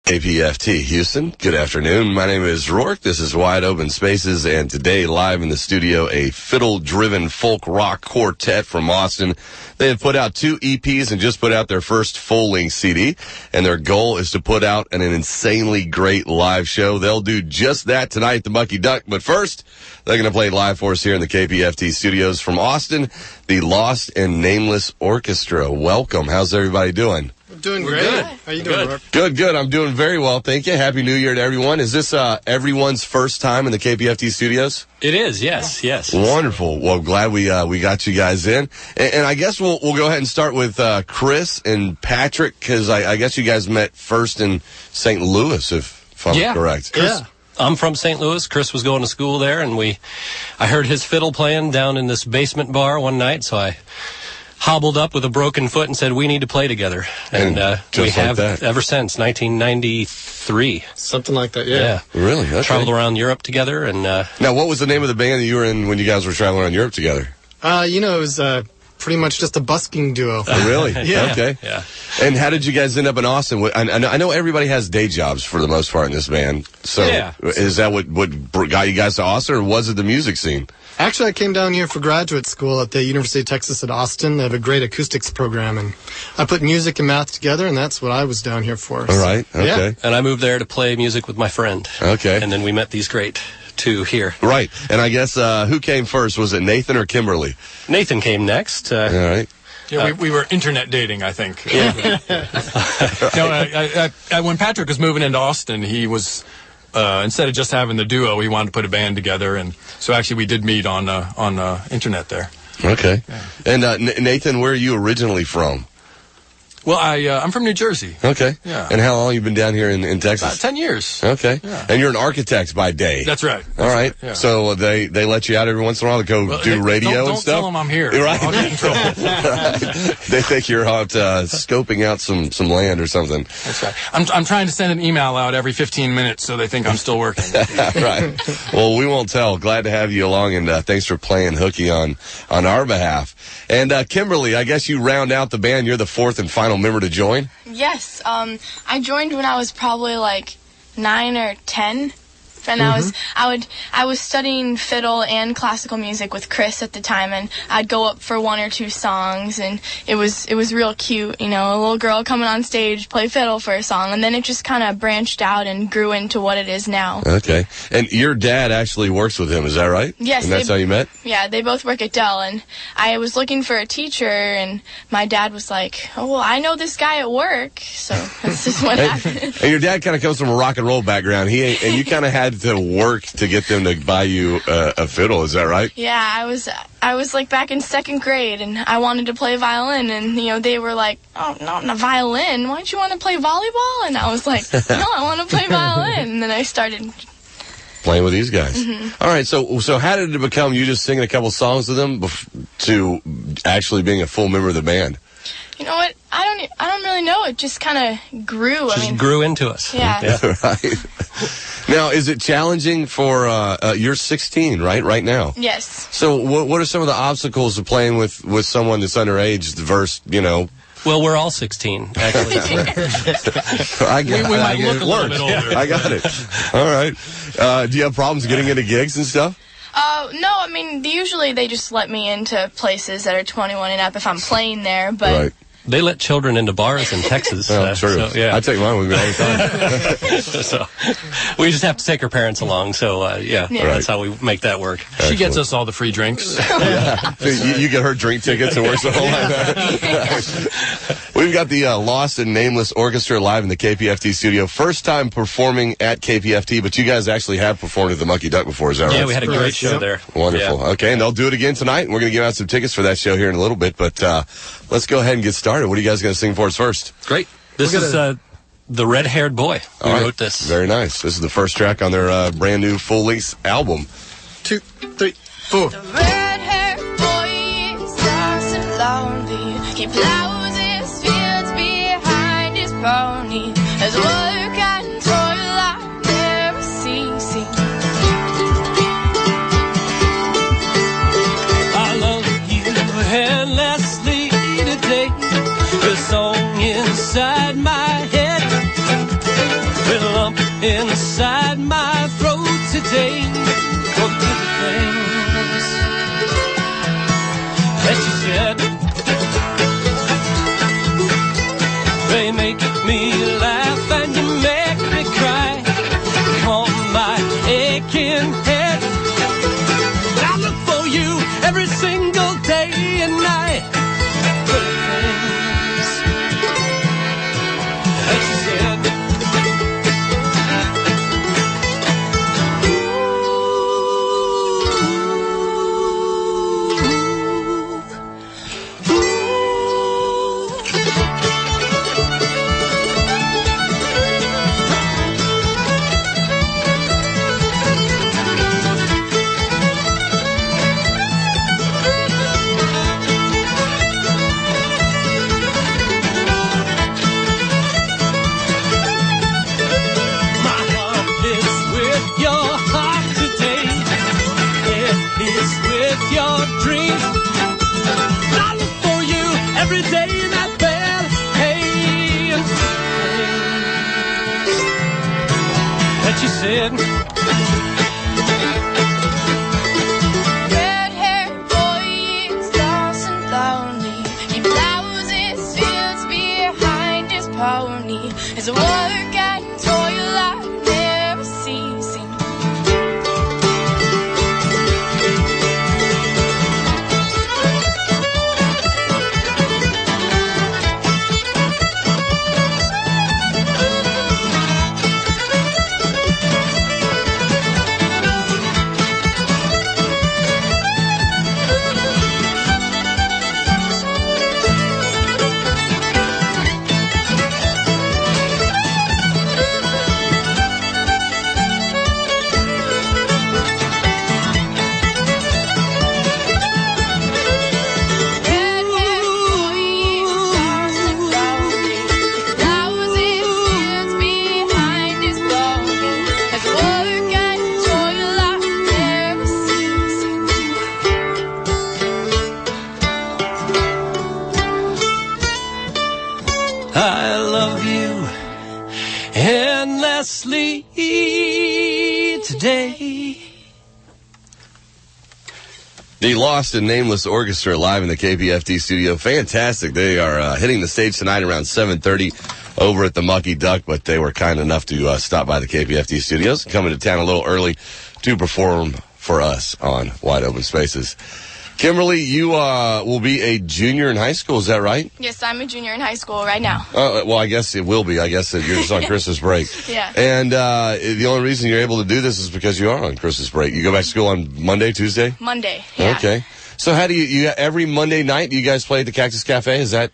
KPFT Houston, good afternoon. My name is Rourke. This is Wide Open Spaces, and today live in the studio, a fiddle-driven folk rock quartet from Austin. They have put out 2 EPs and just put out their first full-length CD, and their goal is to put out an insanely great live show. They'll do just that tonight at the Mucky Duck, but first, they're going to play live for us here in the KPFT studios from Austin, the Lost and Nameless Orchestra. Welcome. How's everybody doing? Doing great. Good. How you doing, Rourke? Good. I'm doing very well, thank you. Happy New Year to everyone. Is this everyone's first time in the KPFT studios? It is, yes. Wonderful. Well, glad we got you guys in. And I guess we'll go ahead and start with Chris and Patrick, because I guess you guys met first in St. Louis, if I'm correct. Chris, I'm from St. Louis. Chris was going to school there, and I heard his fiddle playing down in this basement bar one night, so I hobbled up with a broken foot and said, we need to play together. And we have ever since 1993. Something like that, yeah. Really? Okay. Traveled around Europe together. And now, what was the name of the band that you were in when you guys were traveling around Europe together? It was pretty much just a busking duo. Oh, really? Yeah. Okay. Yeah. And how did you guys end up in Austin? I know everybody has day jobs for the most part in this band. So is that what got you guys to Austin, or was it the music scene? Actually, I came down here for graduate school at the University of Texas at Austin. They have a great acoustics program, and I put music and math together, and that's what I was down here for. All right. Okay. Yeah. And I moved there to play music with my friend. Okay. And then we met these great two here. Right. And I guess who came first? Was it Nathan or Kimberly? Nathan came next. All right. Yeah, we were internet dating, I think. Yeah. When Patrick was moving into Austin, he was, instead of just having the duo, he wanted to put a band together, and so actually we did meet on internet there. Okay. Yeah. And Nathan, where are you originally from? Well, I'm from New Jersey. Okay. Yeah. And how long you been down here in Texas? About 10 years. Okay. Yeah. And you're an architect by day. That's right. All right. Yeah. So they let you out every once in a while to go do radio and stuff? Don't tell them I'm here. Right. I'll get in trouble. Right. They think you're out scoping out some land or something. That's right. I'm trying to send an email out every 15 minutes so they think I'm still working. Right. Well, we won't tell. Glad to have you along, and thanks for playing hooky on our behalf. And Kimberly, I guess you round out the band. You're the 4th and final member to join? Yes, I joined when I was probably like 9 or 10, and I was studying fiddle and classical music with Chris at the time, and I'd go up for 1 or 2 songs, and it was real cute, a little girl coming on stage, play fiddle for a song, and then it just kind of branched out and grew into what it is now. Okay. And your dad actually works with him, is that right? Yes. And that's how you met? Yeah, they both work at Dell, and I was looking for a teacher, and my dad was like, oh, well, I know this guy at work, so that's just what happened. And your dad kind of comes from a rock and roll background, and you kind of had to work to get them to buy you a fiddle, is that right? Yeah, I was like back in 2nd grade, and I wanted to play violin, and they were like, oh, not a violin, why don't you want to play volleyball? And I was like, no, I want to play violin. And then I started playing with these guys. All right, so how did it become you just singing a couple songs with them to actually being a full member of the band? You know what? I don't really know. It just kind of grew. Grew into us. Yeah. Right. Now, is it challenging for you're 16, right now? Yes. So what are some of the obstacles of playing with someone that's underage versus, Well, we're all 16, actually. We might look a little bit older. I got it. All right. Do you have problems getting into gigs and stuff? No, I mean, usually they just let me into places that are 21 and up if I'm playing there, but... Right. They let children into bars in Texas. True. So, yeah. I take mine with me all the time. So we just have to take our parents along. So, that's how we make that work. Excellent. She gets us all the free drinks. You get her drink tickets and works the whole line. We've got the Lost and Nameless Orchestra live in the KPFT studio. First time performing at KPFT, but you guys actually have performed at the Mucky Duck before, is that right? Yeah, we had a great show there. Wonderful. Yeah. Okay, and they'll do it again tonight, and we're going to give out some tickets for that show here in a little bit, but let's go ahead and get started. What are you guys going to sing for us first? Great. This is The Red-Haired Boy. We wrote this. Very nice. This is the first track on their brand new full-length album. 2, 3, 4. The red-haired boy is lost and lonely. He plows his fields behind his pony. As work and toil are never ceasing. I love you endlessly today. The song inside my head inside my throat today. Go to the things that you said. They make me laugh and you make me cry. Calm my aching head. I look for you every single day and night. For the things that you said. Every day in that bed, hey, and that you said. Red hair boy is lost and lonely. He plows his fields behind his pony. His work and toil are never ceasing. I love you endlessly today. The Lost and Nameless Orchestra live in the KPFT studio. Fantastic. They are hitting the stage tonight around 7:30 over at the Mucky Duck, but they were kind enough to stop by the KPFT studios, coming to town a little early to perform for us on Wide Open Spaces. Kimberly, you will be a junior in high school, is that right? Yes, I'm a junior in high school right now. Well, I guess it will be. I guess that you're just on Christmas break. Yeah. And the only reason you're able to do this is because you are on Christmas break. You go back to school on Monday, Tuesday? Monday, yeah. Okay. So how do you every Monday night, do you guys play at the Cactus Cafe? Is that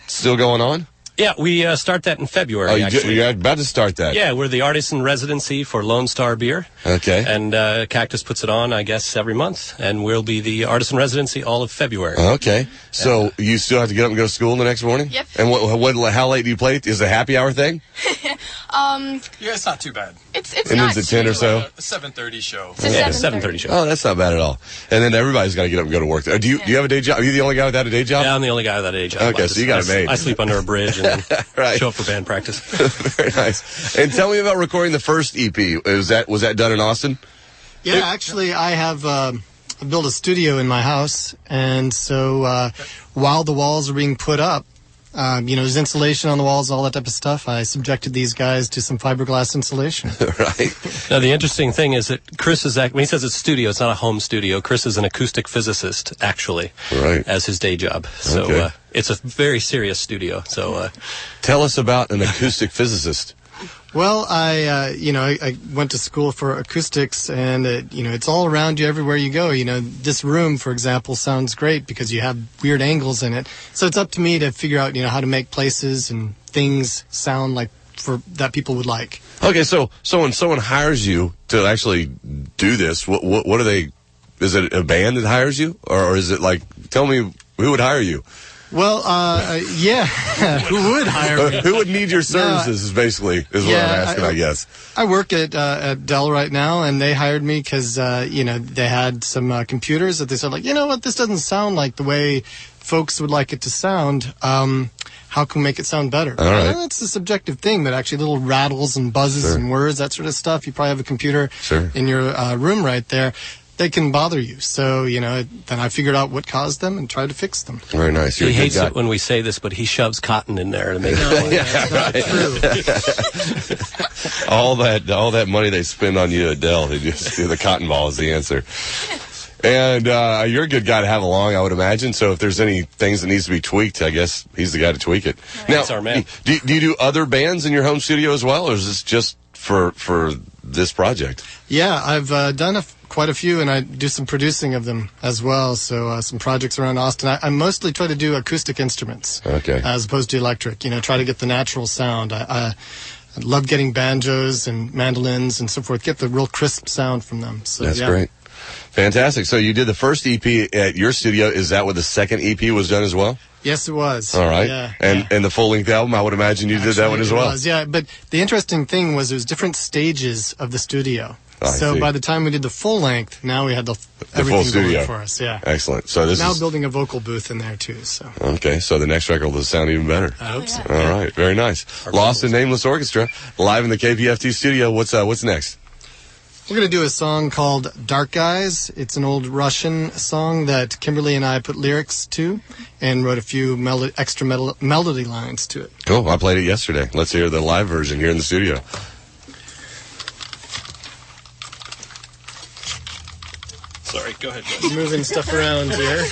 still going on? Yeah, we start that in February, actually. You're about to start that? Yeah, we're the artist in residency for Lone Star Beer. Okay. And Cactus puts it on, I guess, every month. And we'll be the artist in residency all of February. Okay. So you still have to get up and go to school the next morning? Yep. And how late do you play? Is it a happy hour thing? Yeah, it's not too bad. It's It not ends at 10 or so? A 7:30 show. It's a Yeah, 7:30 7:30 show. Oh, that's not bad at all. And then everybody's got to get up and go to work. Do you have a day job? Are you the only guy without a day job? Yeah, I'm the only guy without a day job. Okay, so you got it made. I sleep under a bridge and then Right. show up for band practice. Very nice. And tell me about recording the first EP. Was that done in Austin? Yeah, actually, I have built a studio in my house, and so while the walls are being put up, there's insulation on the walls, all that type of stuff. I subjected these guys to some fiberglass insulation. Right. Now, the interesting thing is that Chris is, when he says it's studio, it's not a home studio. Chris is an acoustic physicist, actually, Right. as his day job. So Okay. it's a very serious studio. So Tell us about an acoustic physicist. Well, I went to school for acoustics, and it's all around you everywhere you go. This room, for example, sounds great because you have weird angles in it. So it's up to me to figure out, how to make places and things sound like that people would like. Okay, so when someone hires you to actually do this, what are they? Is it a band that hires you, or is it like? Tell me who would hire you. Well, yeah, who would hire me? Who would need your services? Is what I'm asking. I guess. I work at Dell right now, and they hired me because they had some computers that they said, like, you know what, this doesn't sound like the way folks would like it to sound. how can we make it sound better? All right. Well, that's a subjective thing, but actually little rattles and buzzes and whirs, that sort of stuff. You probably have a computer in your room right there. They can bother you. So, then I figured out what caused them and tried to fix them. Very nice. He hates it when we say this, but he shoves cotton in there to make it True. all that money they spend on you, Adele, they just do the cotton ball is the answer. And you're a good guy to have along, I would imagine. So if there's any things that needs to be tweaked, I guess he's the guy to tweak it. Right. Now, That's our man. Do you do other bands in your home studio as well, or is this just for this project? Yeah, I've done quite a few, and I do some producing of them as well. So some projects around Austin. I mostly try to do acoustic instruments, as opposed to electric. Try to get the natural sound. I love getting banjos and mandolins and so forth. Get the real crisp sound from them. So, that's great. Fantastic. So you did the first EP at your studio. Is that what the second EP was done as well? Yes, it was. All right. Yeah, and the full-length album, I would imagine you did that one as well. It was, yeah. But the interesting thing was there's different stages of the studio. I see. By the time we did the full length, now we had the everything full studio going for us. Yeah. Excellent. So this now is building a vocal booth in there too. So. Okay. So the next record will sound even better. I hope so. All right. Very nice. Lost in Nameless Orchestra, live in the KPFT studio. What's next? We're going to do a song called Dark Eyes. It's an old Russian song that Kimberly and I put lyrics to and wrote a few extra melody lines to it. Cool. I played it yesterday. Let's hear the live version here in the studio. Sorry, go ahead. Moving stuff around here.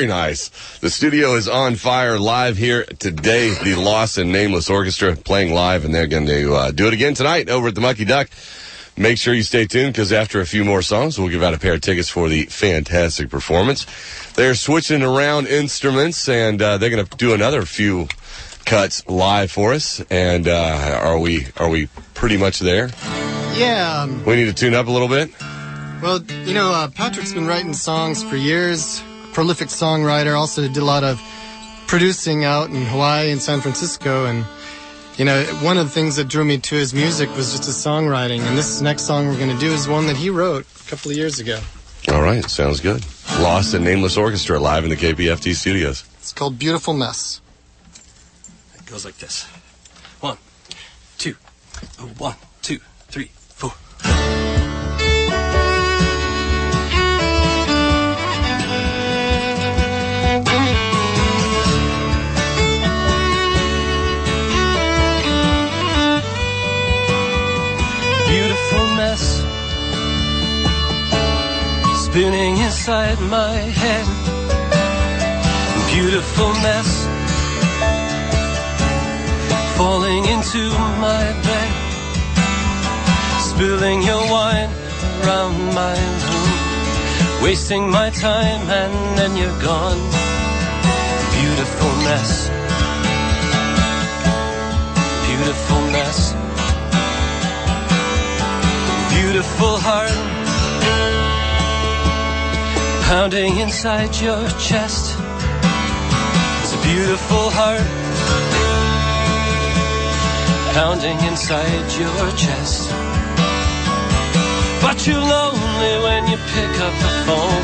Very nice. The studio is on fire live here today. The Lost and Nameless Orchestra playing live, and they're going to do it again tonight over at the Mucky Duck. Make sure you stay tuned, because after a few more songs, we'll give out a pair of tickets for the fantastic performance. They're switching around instruments, and they're going to do another few cuts live for us. And are we pretty much there? Yeah. We need to tune up a little bit. Well, you know, Patrick's been writing songs for years. Prolific songwriter. Also did a lot of producing out in Hawaii and San Francisco. And, you know, one of the things that drew me to his music was just his songwriting. And this next song we're going to do is one that he wrote a couple of years ago. All right. Sounds good. Lost and Nameless Orchestra live in the KPFT studios. It's called Beautiful Mess. It goes like this. 1, 2, 1, 2, 3, 4. Beautiful mess spinning inside my head. Beautiful mess falling into my bed, spilling your wine around my room, wasting my time and then you're gone. Beautiful mess, beautiful mess, beautiful heart pounding inside your chest. It's a beautiful heart pounding inside your chest. But you're lonely when you pick up the phone.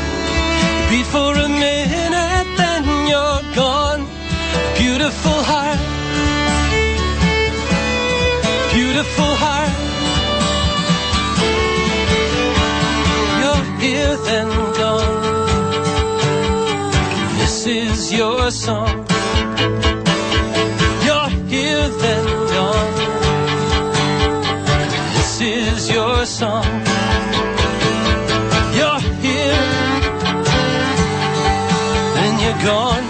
You beat for a minute, then you're gone. Beautiful heart, beautiful heart. You're here, then gone. This is your song. You're here, then gone. This is your song. You're here, then you're gone.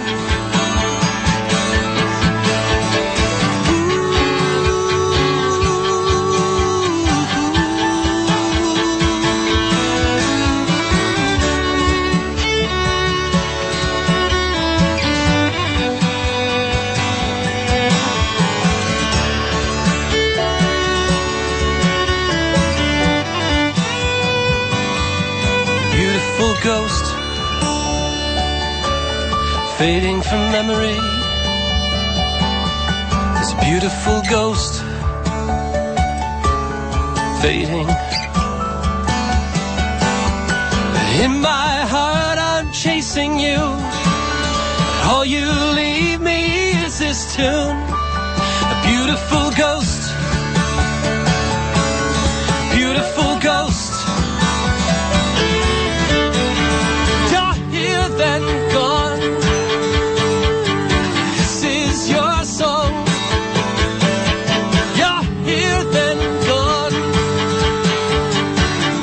Ghost fading from memory. This beautiful ghost fading. In my heart I'm chasing you, but all you leave me is this tune. A beautiful ghost, beautiful ghost. Then gone. This is your song. You're here, then gone.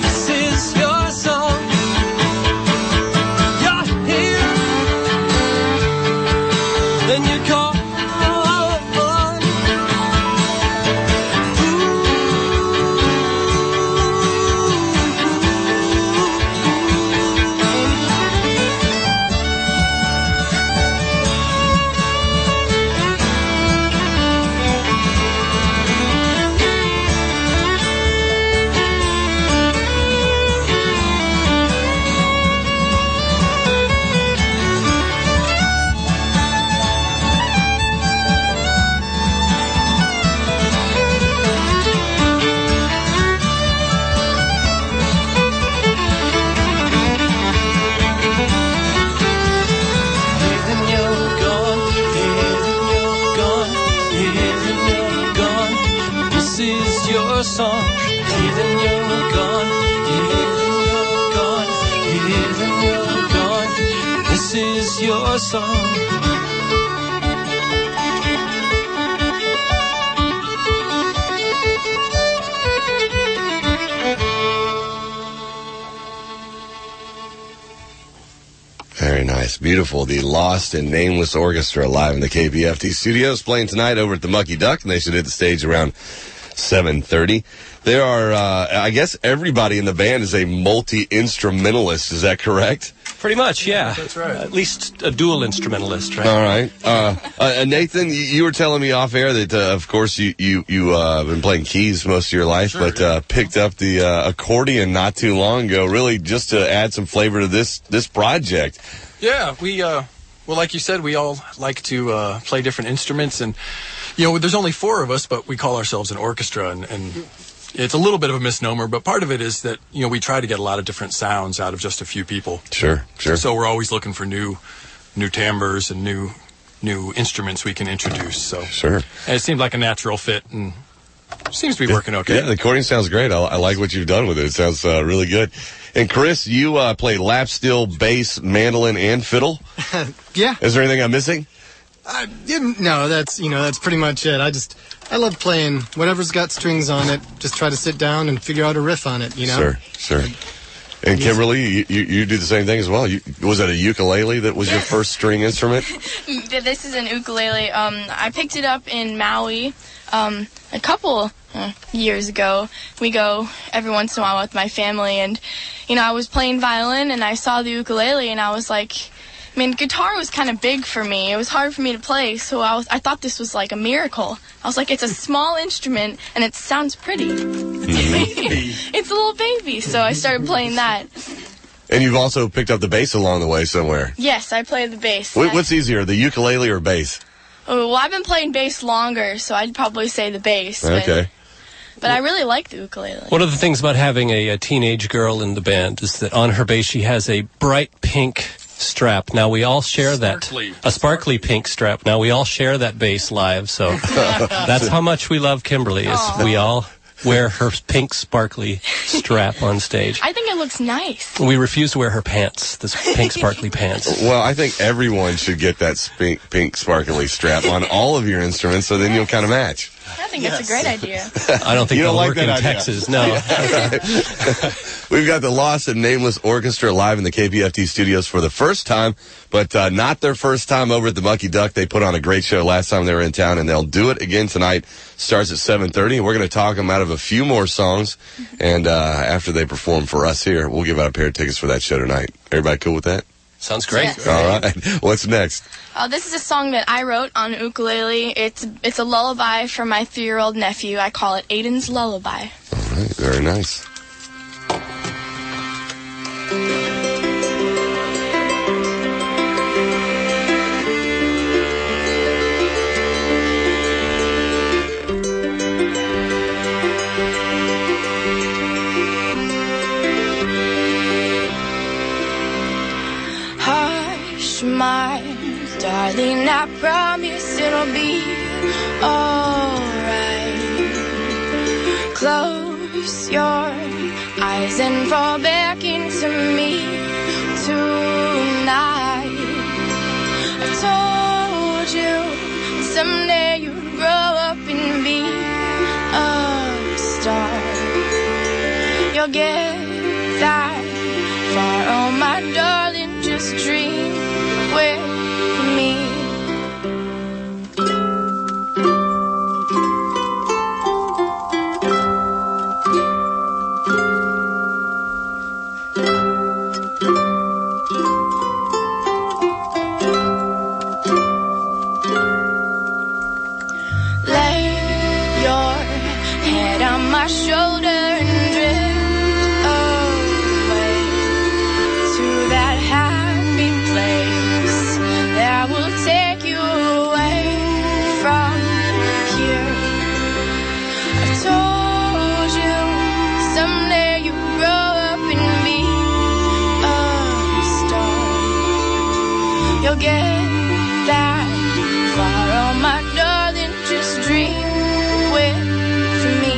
This is your song. You're here, then you're gone. Song, even you're gone, even you're gone, even you're gone. This is your song. Very nice. Beautiful. The Lost and Nameless Orchestra live in the KPFT studios, playing tonight over at the Mucky Duck, and they should hit the stage around 7:30. There are, I guess everybody in the band is a multi-instrumentalist. Is that correct? Pretty much, yeah. That's right. At least a dual instrumentalist, right? All right. Nathan, you were telling me off air that, of course, you been playing keys most of your life, Sure, but picked up the accordion not too long ago, really just to add some flavor to this project. Yeah, well, like you said, we all like to play different instruments, and there's only 4 of us, but we call ourselves an orchestra, and it's a little bit of a misnomer, but part of it is that we try to get a lot of different sounds out of just a few people. Sure. So we're always looking for new timbres and new instruments we can introduce. So Sure. and it seemed like a natural fit, and seems to be working okay. Yeah, the accordion sounds great. I like what you've done with it. It sounds really good. And Chris, you play lap steel, bass, mandolin, and fiddle. Yeah. Is there anything I'm missing? No, that's pretty much it. I love playing whatever's got strings on it. Just try to sit down and figure out a riff on it. Sure. And Kimberly, you do the same thing as well. Was it a ukulele that was your first string instrument? This is an ukulele. I picked it up in Maui a couple years ago. We go every once in a while with my family, and I was playing violin and I saw the ukulele and I was like, guitar was kind of big for me. It was hard for me to play, so I thought this was like a miracle. I was like, it's a small instrument and it sounds pretty. It's a little baby, so I started playing that. And you've also picked up the bass along the way somewhere. Yes, I play the bass. What's easier, the ukulele or bass? Oh, well, I've been playing bass longer, so I'd probably say the bass. Okay. But I really like the ukulele. One of the things about having a teenage girl in the band is that on her bass she has a bright pink strap. Now we all share a sparkly pink strap. Now we all share that bass live, so that's how much we love Kimberly, is we all wear her pink sparkly strap on stage. I think it looks nice. We refuse to wear her pants, this pink sparkly pants. Well, I think everyone should get that pink sparkly strap on all of your instruments, so then you'll kind of match. I think it's a great idea. I don't think You don't they'll like work that in idea. Texas, no. We've got the Lost and Nameless Orchestra live in the KPFT studios for the first time, but not their first time over at the Mucky Duck. They put on a great show last time they were in town, and they'll do it again tonight. Starts at 7:30. We're going to talk them out of a few more songs, and after they perform for us here, we'll give out a pair of tickets for that show tonight. Everybody cool with that? Sounds great. Yes. All right. What's next? This is a song that I wrote on ukulele. It's a lullaby for my 3-year-old nephew. I call it Aiden's Lullaby. All right. Very nice. My darling, I promise it'll be alright. Close your eyes and fall back into me tonight. I told you someday you'd grow up and be a star. You'll get that far, oh my darling, just dream with me. Lay your head on my shoulder and drift away to that happy place that will take you away from here. I told you someday you'll grow up and be a star. You'll get that far, oh my darling, just dream with me.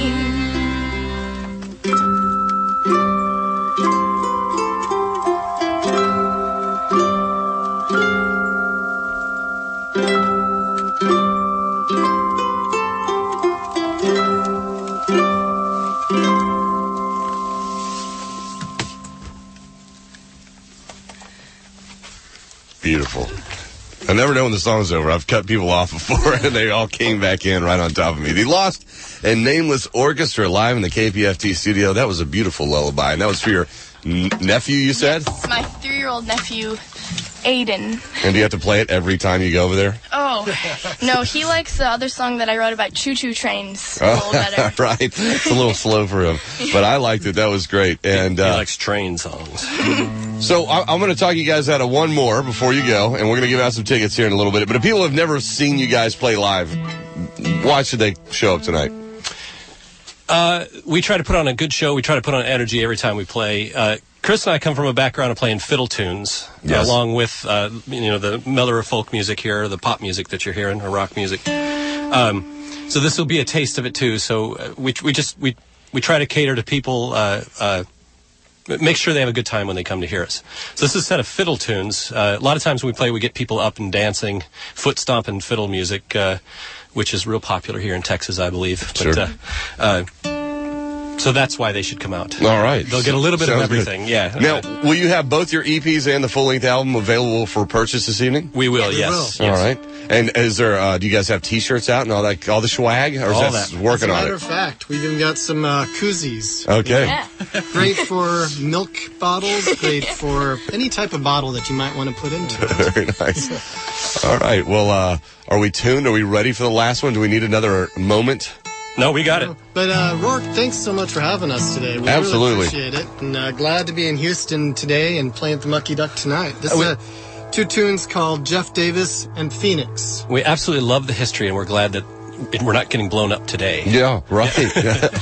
I never know when the song's over. I've cut people off before, and they all came back in right on top of me. The Lost and Nameless Orchestra live in the KPFT studio. That was a beautiful lullaby, and that was for your nephew, you said? It's my 3-year-old nephew, Aiden. And do you have to play it every time you go over there? Oh, no, he likes the other song that I wrote about choo-choo trains a little better. Right. It's a little slow for him. But I liked it. That was great. And he likes train songs. So I'm going to talk you guys out of one more before you go, and we're going to give out some tickets here in a little bit. But if people have never seen you guys play live, why should they show up tonight? We try to put on a good show. We try to put on energy every time we play. Chris and I come from a background of playing fiddle tunes, yes, along with the mellower folk music here, the pop music that you're hearing, or rock music. So this will be a taste of it too. So we try to cater to people, make sure they have a good time when they come to hear us. So this is a set of fiddle tunes. A lot of times when we play, we get people up and dancing, foot stomping fiddle music, which is real popular here in Texas, I believe. Sure. But, so that's why they should come out. All right. They'll get a little bit of Sounds everything. good. Yeah. Now, will you have both your EPs and the full-length album available for purchase this evening? We will, We yes. will. Yes. All right. And is there? Do you guys have T-shirts out and all the swag, or is All that that. working As a on matter it? of fact, we've even got some koozies. Okay. Yeah. Great for milk bottles, great for any type of bottle that you might want to put into it. Very nice. All right. Well, are we tuned? Are we ready for the last one? Do we need another moment? No, we got it. But Rourke, thanks so much for having us today. We Absolutely. really appreciate it. And glad to be in Houston today and playing at the Mucky Duck tonight. This is two tunes called Jeff Davis and Phoenix. We absolutely love the history, and we're glad that we're not getting blown up today. Yeah. Right.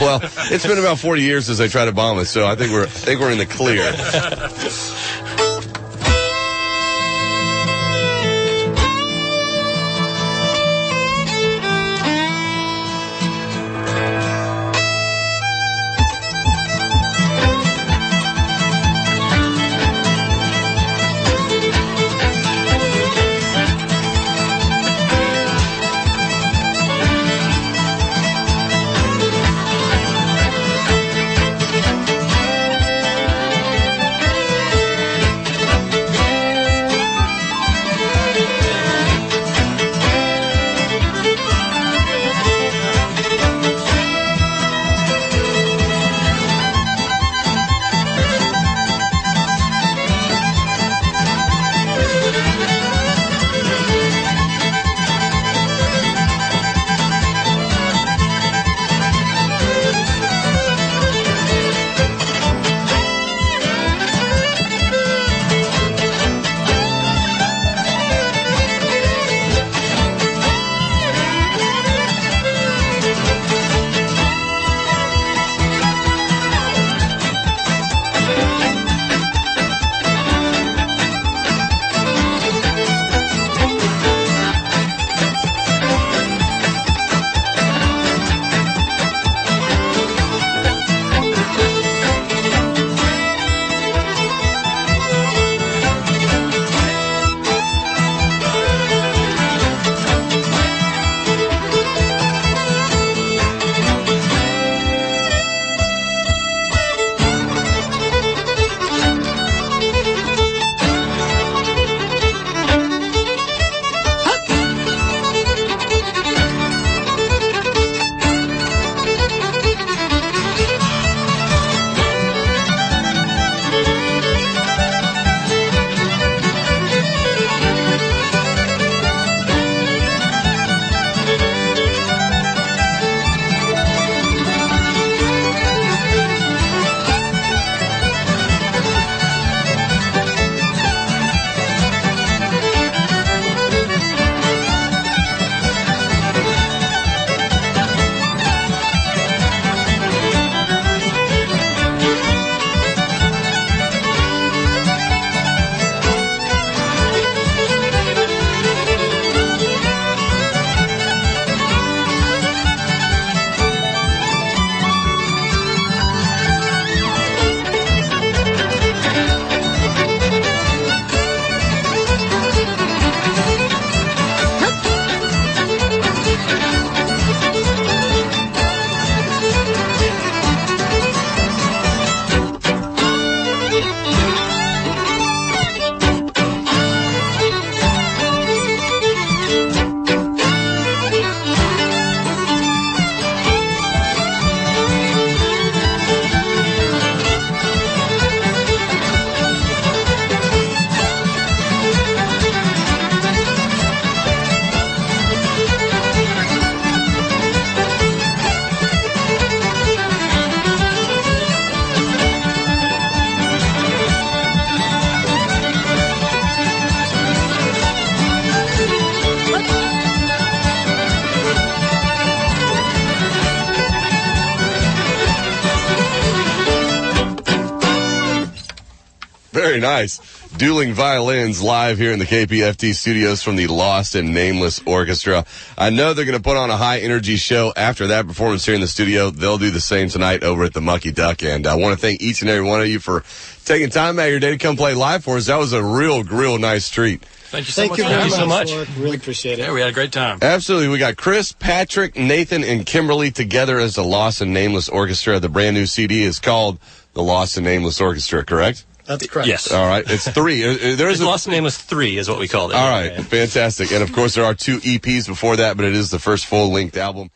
Well, it's been about 40 years since they tried to bomb us, so I think we're in the clear. Very nice. Dueling violins live here in the KPFT studios from the Lost and Nameless Orchestra. I know they're going to put on a high-energy show after that performance here in the studio. They'll do the same tonight over at the Mucky Duck. And I want to thank each and every one of you for taking time out of your day to come play live for us. That was a real nice treat. Thank you so much. Thank you so much. Really appreciate it. Yeah, we had a great time. Absolutely. We got Chris, Patrick, Nathan, and Kimberly together as the Lost and Nameless Orchestra. The brand new CD is called The Lost and Nameless Orchestra, correct? That's correct. Yes. All right. It's 3. There is It's Lost and Nameless 3 is what we called it. All right. Fantastic. And, of course, there are 2 EPs before that, but it is the first full-length album.